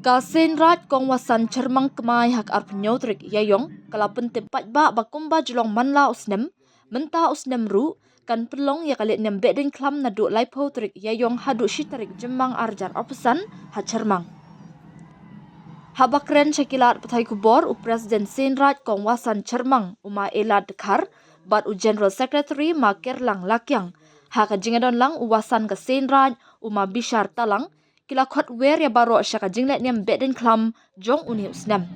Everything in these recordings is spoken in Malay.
Kasen rat kong wasan cermang kemai hak arpenyotrik yayong kalapen tempat ba bakumba julong manla usnem menta usnem ru kan pelong ya kalit nem bedeng klam na du lai potrik yayong hadu shitarik jemang arjar opesan ha cermang. Habakren syakilat petai kubor u Presiden Senrat kong wasan cermang uma elad dekar bat u General Secretary ma kerlang lakyang ha ka jingadon lang u wasan ka Senrat uma bishar talang kila khot wer ya baro syaka jinglet niam beden klam jong uni usnam.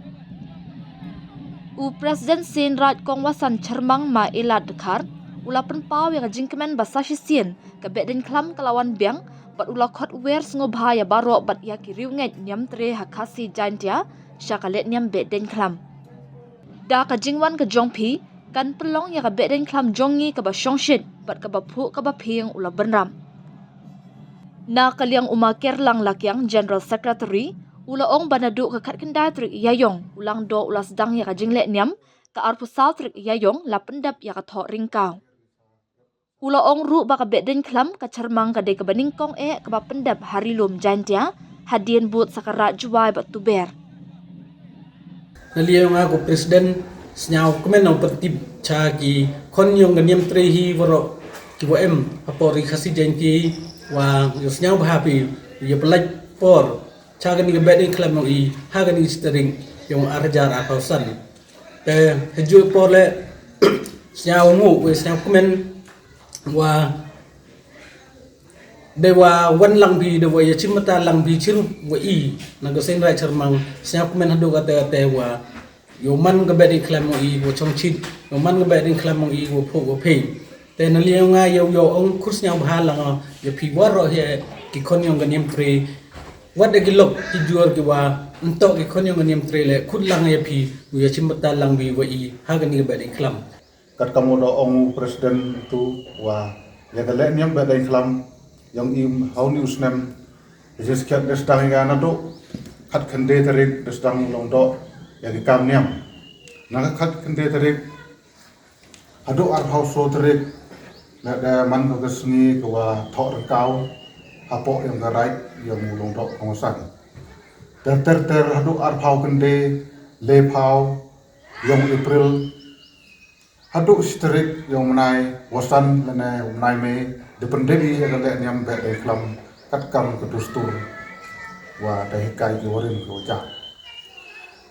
U Presiden Senrat kong wasan cermang ma elad dekar ula penpaw yang jingkemen basashi sien ka beden klam kelawan biang bat ula khot wer sngobha ya baro bat ya kiriunget niam tre hakasi jantia syakalet niam beden klam. Da ka jingwan ka jongpi kan pelong ya ka beden klam jongi ka ba shongshit bat ka ba phu ka ba phing ula benram. Na kaliang umakir lang lakyang General Secretary ula ong banadu ka kat kendai trik yayong ulang do ula sedang ya ka jinglet niam ka arpusal trik yayong la pendap ya ka thok ringkau. Ula ong ru ba ka beden klam ka cermang ka de ka baningkong ka ba pendap harilum jantia hadien but sakarat juai bat tuber. Naliyong ako presiden senyaw kemen ang pertib cagi kon yung ganiem trehi waro kiwem apori kasi janti wa yung senyaw bahapi yung pelaj por caga ni gebedin klam no i haga ni stering yung arjar akausan te heju por le senyaw mu we senyaw kemen wa dewa wan lang bi dewa ya cimata lang bi ciru wa i nago sen rai cermang senyaw kemen hadu kata wa yo man ga bedin klam mo i wo chong chit yo man ga bedin klam mo i wo pho wo phe te na liao nga yo ong khus nyang bha la yo phi war ro he ki khon yong ga nim tre wat de gilok ki juor ki wa nto ki khon yong ga nim tre le khut lang ya phi yo chimta lang bi wo i ha ga ni ga bedin klam kat kamu do ong presiden tu wa ya ga le nyam bedin klam yong im how news nem is kat des dang ga na do kat khande tarik des dang long do ya di kam niam naga khat kende tarik adu ar hauso tarik na da man ko gesni ko wa thok rkau apo yang garai yang mulung dok pengusan ter adu ar phau kende le phau yang april adu strik yang menai wasan lene menai me dependebi yang le niam be de klam kat kam ke dustur wa dai kai ki warin ko ja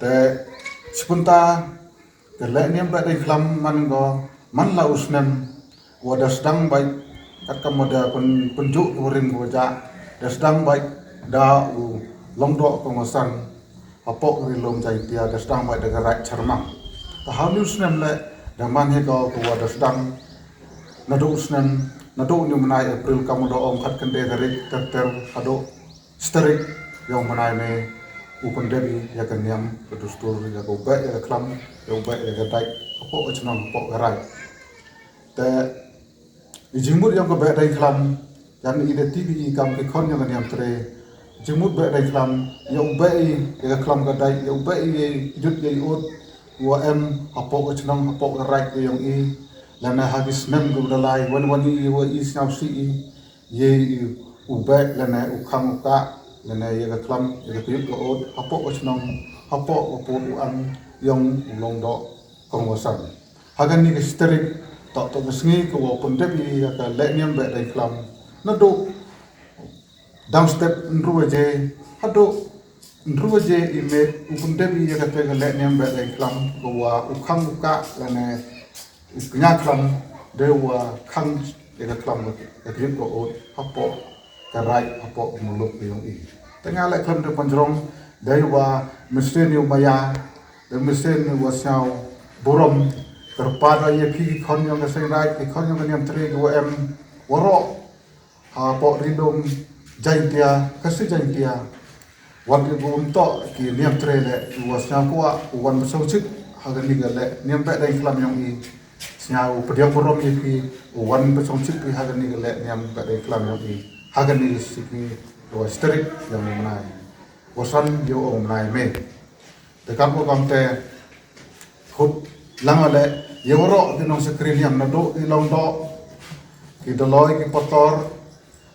te sepunta le niam be de klam man go man la usnem wa dasdang baik kat kam da penjuk warin ko ja dasdang baik da u longdo pengosan apok rilom jai dia dasdang baik de garai charmang ta halus nem le da man he go ko wa dasdang nadu usnem nadu ni menai april kamu do ong khat kende garik ter ado sterik yang menai me upon debi ya kan niam pedustur ya ko ba ya klam ya ba ya dai apok chnang apok garai te ijimut yang ko ba dai klam yang ide tv kam ke khon yang niam tre jimut ba dai klam ya ba ya klam ga dai ya ba jut ya ut wa em apok chnang apok garai yang i lana habis mem go dalai wan i wa i snap si ye u ba lana u kham ka lana ye ga klam ye ga pip ko apok chnang apok ko an yang long do kong wasan hagan ni sterik tok mesngi ko pon debi ya ka le niam ba dai klam na do downstep nruaje hado nruaje ime pon debi ya ka pe le niam ba dai klam ko wa u kham ka lana nya klam de wa khang ya ka klam ka pip ko apok karai apok muluk yang i tengah le klam de panjrong de wa mesin yu maya de mesin wa sao borom terpada ye pi khon yang ka sengrai ki khon yang niam tre go em woro ha po ridom jaintia kasi jaintia wan ki gum to ki niam tre le wa sao kwa wan so chik ha ga ni ga le niam ba dai klam yang i siau pediam borom ye pi wan ba so chik pi ha ga ni ga le niam ba dai klam yang i ha ga ni siki do sterik yang menai wasan yo om nai me de kam ko kam te khut langale yoro di nong sekrin yang nado di long do ki doloi ki potor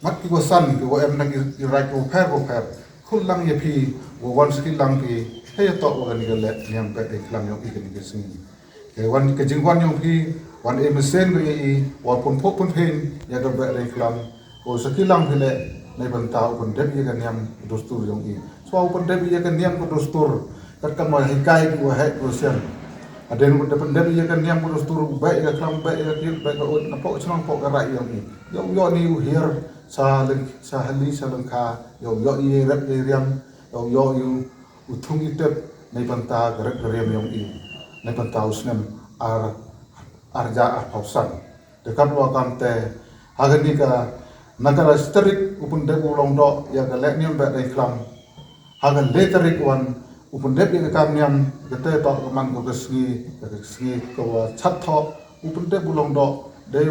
mat ki wasan ki wa em na ki rai ko pher khul lang ye phi wan skill lang phi he to wa ni le niam pe de klam yo ikani ke sing ke wan ke jing wan yo phi wan e mesen go ye wa pon pho pon phen ya ga be de klam o skill lang phi le nei ban ta pon de ye ga niam dostur yo i so pon de ye ga niam ko dostur kat kam wa hikai ki wa he ko sian aden ko de pon de ye ga niam ko dostur ba ye ga klam ba ye ga ki ba ga on na po chang po ga ra yo i yo ni here sa hali sa langka yo i rep ye riam yo yu utung itep nei banta gerek geriam yong i nei banta usnem arja pausan dekat wakam te hagani ka nagara sterik upun de ulong do ya ga lek niam ba dei klam hagan leterik wan upun de ye kam niam gete to man ko gesni ko chat tho upun de ulong do de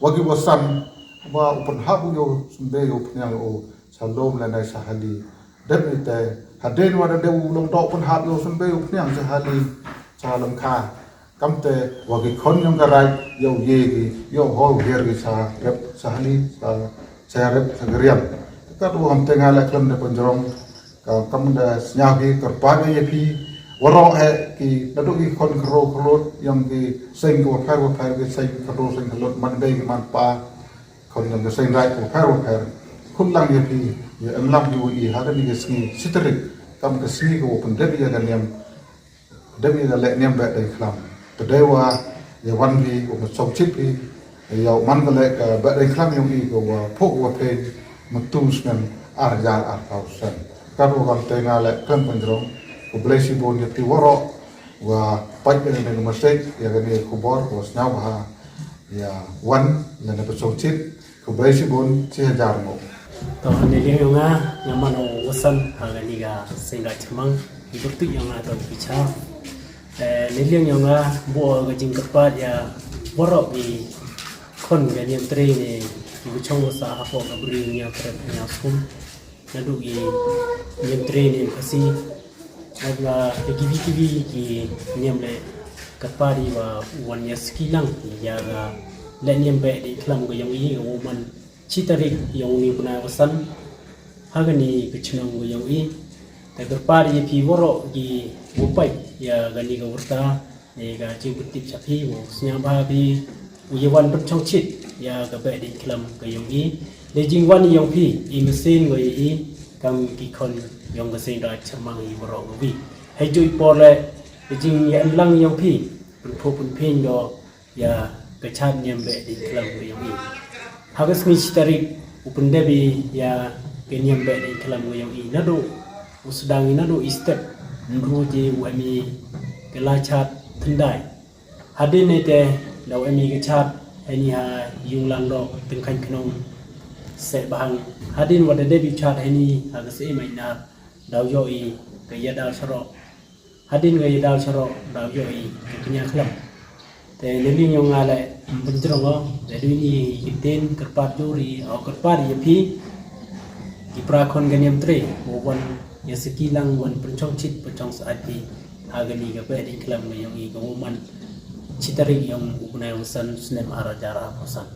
wagi wasan wa upun habu yo sumbe yo pnyang o salom la nai sahali demi te haden wa de ulong do upun hab yo sumbe yo pnyang sahali salam kha kamte wagi khon yong garai yo ye gi yo ho her gi sa rep sahali sa rep sagriam ka tu ham tenga la klam de panjrong ka kam da snya gi karpa ye phi waro he ki nadu gi khon kro yong gi sing ko phar gi sing kro sing khlot man dei man pa kon yang ke sein rai ko phar khun lang ye phi ye am lam yu i ha ni ke sni sitrik kam ke sni ko pun de ya ga niam de ya le niam ba dei khlam to de wa ye wan bi ko so chip bi ya man ga le ka ba dei khlam yu i ko wa pho wa phe mutu snan arjal ar pausan ka ro kam te nga le kan panjrong ko blesi bon ye ti woro wa pai ke ne no mistake ya ga ni ko bor ko snaw ha ya wan la na so chip ko blesi bon 1000 mo to ne le nga yamano wasan hagani ga senga chamang iburtu yang atau bicha ne le nga bo ga jing kapat ya boro bi kon ga niam tre ne bu chong sa ha ko ga bri nya pre nya sum na du gi niam tre ne kasi agla kibi ki niam le kapari wa wan ya skilang ya ga le niam be di klam go yang yi go man citarik yang ni puna wasan hagani kecunang go yang i ta kapari pi woro gi upai ya gani go urta ne ga chi butip chapi wo snya ba bi uyewan pun chong chit ya ga be di klam go yang i le jing wan yang pi i mesin go i kam ki kon yang ga sein da chamang i woro go bi hai jui por le jing ya lang yang pi pun pho pun pin do ya kechat nyam be di klam go yang i hagas mi tarik upun debi ya kenyam be di klam go yang i nado usdang nado istep nru je wami kelachat thendai hadine te law ami kechat ani ha yung lang do tengkan knong se bang hadin wada debi chat ani hagas e mai na daw yo i ke ya dal saro hadin ge dal saro daw yo i kenya klam te lebi nyong ngale benjrong go jadi ni kiten kerpat juri au kerpat ye pi ki prakon ganyam tre wan ya sekilang wan pencong chit pencong saat pi agani ga pe di klam yang i go man citari yang ukunai usan snem ara jara posan